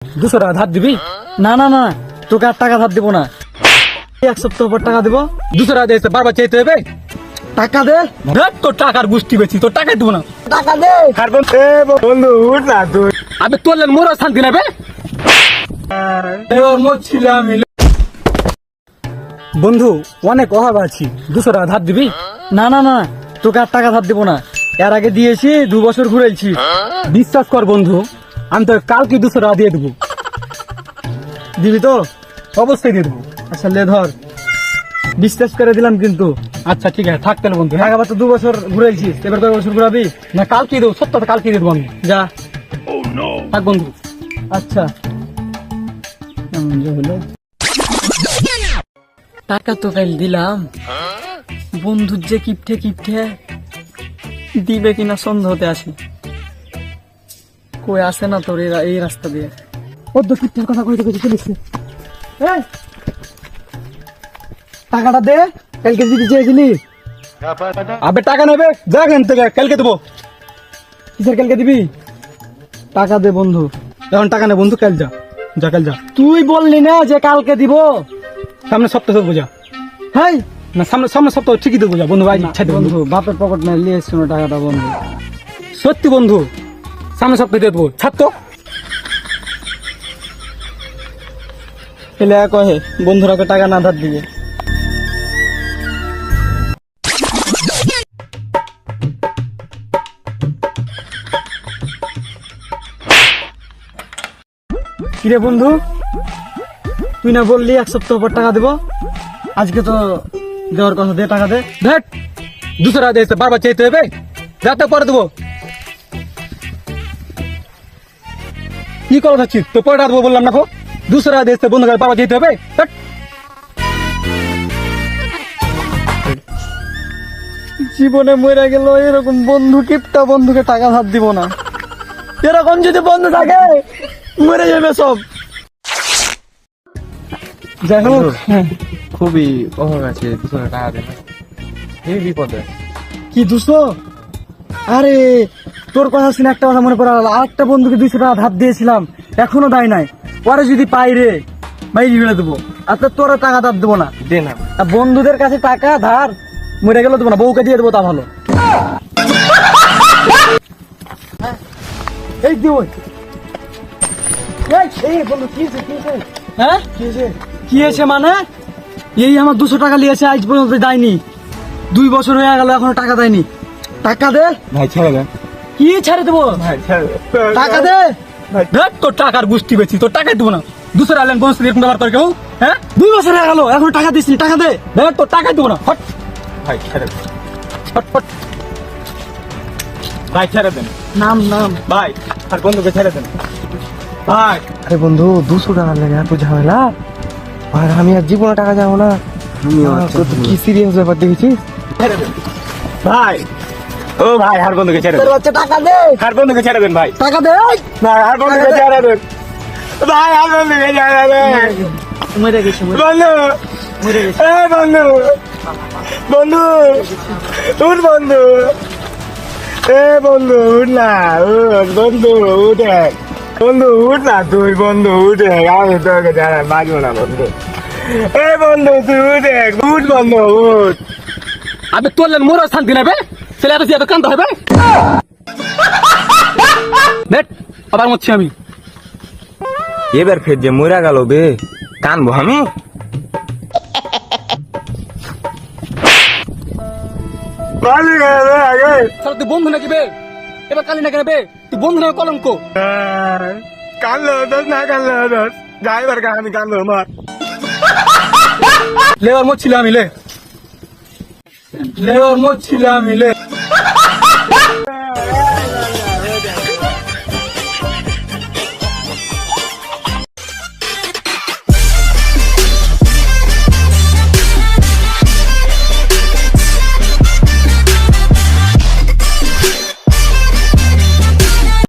200 টাকা ধার দিবি? না না না, তোকে আর টাকা ধার দিব না। 1 সপ্তাহ পর টাকা দিব। 200 টাকা দিয়েছে, বারবার চাইতে হবে। টাকা দে। তোর টাকার গুষ্টি বেশি, তোর টাকাই দিব না। টাকা দে। বন্ধু উঠ না তুই। আবে তোর মোর শান্তি নেবে। বন্ধু অনেক অভাব আছি, 200 টাকা ধার দিবি? না না না, তোকে আর টাকা ধার দিব না। এর আগে দিয়েছি, 2 বছর ঘুরেছি। বিশ্বাস কর বন্ধু, আমি তো কালকে 200 টাকা দিয়ে দেবো। দিবি তো? অবশ্যই দিয়ে দেবো। আচ্ছা লে ধর, বিশ্বাস করে দিলাম কিন্তু। আচ্ছা ঠিক আছে, থাক তাহলে বন্ধু। আবার তো 2 বছর ঘুরেছিস, এবার 2 বছর ঘুরাবি না? কালকে দেবো, সত্য কালকে দিয়ে দেবো আমি। যা থাক বন্ধু। আচ্ছা হলো টাকা তো কাল দিলাম, বন্ধুর যে কিপটে কিপটে দিবে কিনা সন্দেহতে আসি। কই আসে না তোর এই রাস্তা দিয়ে। ওর তো কিপটের কথা কইতে কইতে চলেছে। টাকাটা দে, কালকে দিতে চেয়েছিলি। আবে টাকা নেবে, যা এখান থেকে, কালকে দেবো। কিসের কালকে দিবি? টাকা দে বন্ধু। এখন টাকা নে বন্ধু, কাল যা, যা কাল যা। তুই বললি না যে কালকে দিব? সামনে সপ্তাহে দেবো যা। হ্যাঁ না, সামনে সপ্তাহ ঠিকই দেবো যা বন্ধু। ভাই ইচ্ছা দে বন্ধু, বাপের পকেট না নিয়ে এসছো টাকাটা বন্ধু। সত্যি বন্ধু, সামনে সপ্তাহে দিয়ে দেবো। ছাড় তো। কহে বন্ধুরাকে টাকা না ধার দিবে। কিরে বন্ধু, তুই না বললি 1 সপ্তাহ পর টাকা দেবো? আজকে তো দেওয়ার কথা, দে টাকা দে। দেখ 200 টাকা দিয়েছে, বারবার চাইতে হবে। যাতে পরে দেবো। কি করে থাকছিস? তো পরে দেবো বললাম না। 200 টাকা দিয়েছে, বন্ধু বারবার চাইতে হবে। জীবনে মরে গেল এরকম বন্ধু, কিপটা বন্ধুকে টাকা ধার দিব না। এরকম যদি বন্ধু থাকে মরে যাবে সব। যাই হোক, খুবই অভাব আছে, 200 টাকা দেবে। এই বিপদে কি 200? আরে তোর কথা শুনে একটা কথা মনে পড়া গেল। আরেকটা বন্ধুকে 200 টাকা ধার দিয়েছিলাম, এখনো দেয় নাই। পরে যদি পাই রে ভাই ফেলে দেবো। আচ্ছা তোর টাকা ধার দেবো না। দে না। বন্ধুদের কাছে টাকা ধার মরে গেল দেবো না, বউকে দিয়ে দেবো, তা ভালো। এই দিব। বন্ধু কি হয়েছে? হ্যাঁ কি হয়েছে মানে? এই আমার 200 টাকা নিয়েছে, আজ পর্যন্ত দেয়নি। 2 বছর হয়ে গেল, এখনো টাকা দেয়নি। টাকা দে ভাই, ছেড়ে দে কি ছেড়ে দেবো? ভাই, ছেড়ে দে। টাকা দে। দেখ তোর টাকার গুষ্টি বেশি, তোর টাকাই দেবো না। 200 টাকা বোনাস এরকম ব্যবহার করে কেউ? হ্যাঁ 2 বছর হয়ে গেল, এখন টাকা দিসনি। টাকা দে। দেখ তোর টাকাই দেবো না। হট ভাই, ছেড়ে দে। Hot hot. ভাই, ছেড়ে দেন নাম নাম ভাই, আর বন্ধুকে ছেড়ে দেন ভাই। আরে বন্ধু 200 টাকা লাগে এত ঝামেলা, আর আমি আর জীবনে টাকা যাবো না। কি সিরিয়াস ব্যাপার দেখেছিস? ছেড়ে দেন ভাই। ও ভাই, আর বন্ধুকে ছেড়ে দেন। টাকা দে। আর বন্ধুকে ছেড়ে দেন ভাই। টাকা দে। ভাই, আর বন্ধুকে ছেড়ে দেন ভাই। আর বন্ধুকে ছেড়ে দেন। মরে গেছে, বন্ধু, মরে গেছে। এ বন্ধু, বন্ধু উঠ বন্ধু। এ বন্ধু উঠ না, বন্ধু উঠে। বন্ধু উঠ না তুই, বন্ধু উঠে। আমি তোকে জানা বাঁচবো না বন্ধু। এ বন্ধু তুই উঠে, উঠ বন্ধু উঠ। আবে তোর মোর শান্তি নেবে, ছেলে এত কান্ত হবে। দেখ আবার মরছি আমি। এবার ফের যে মরা গেল বে, কানবো আমি। তুই বন্ধু নাকি বে? এবার কালি না কেন বে? তুই বন্ধু না কলঙ্ক। কানলো দোষ না, কানলো দোষ। ড্রাইভার কান, আমি কানলো মার। লেবার মরছিল আমি, লেবার মরছিল আমি।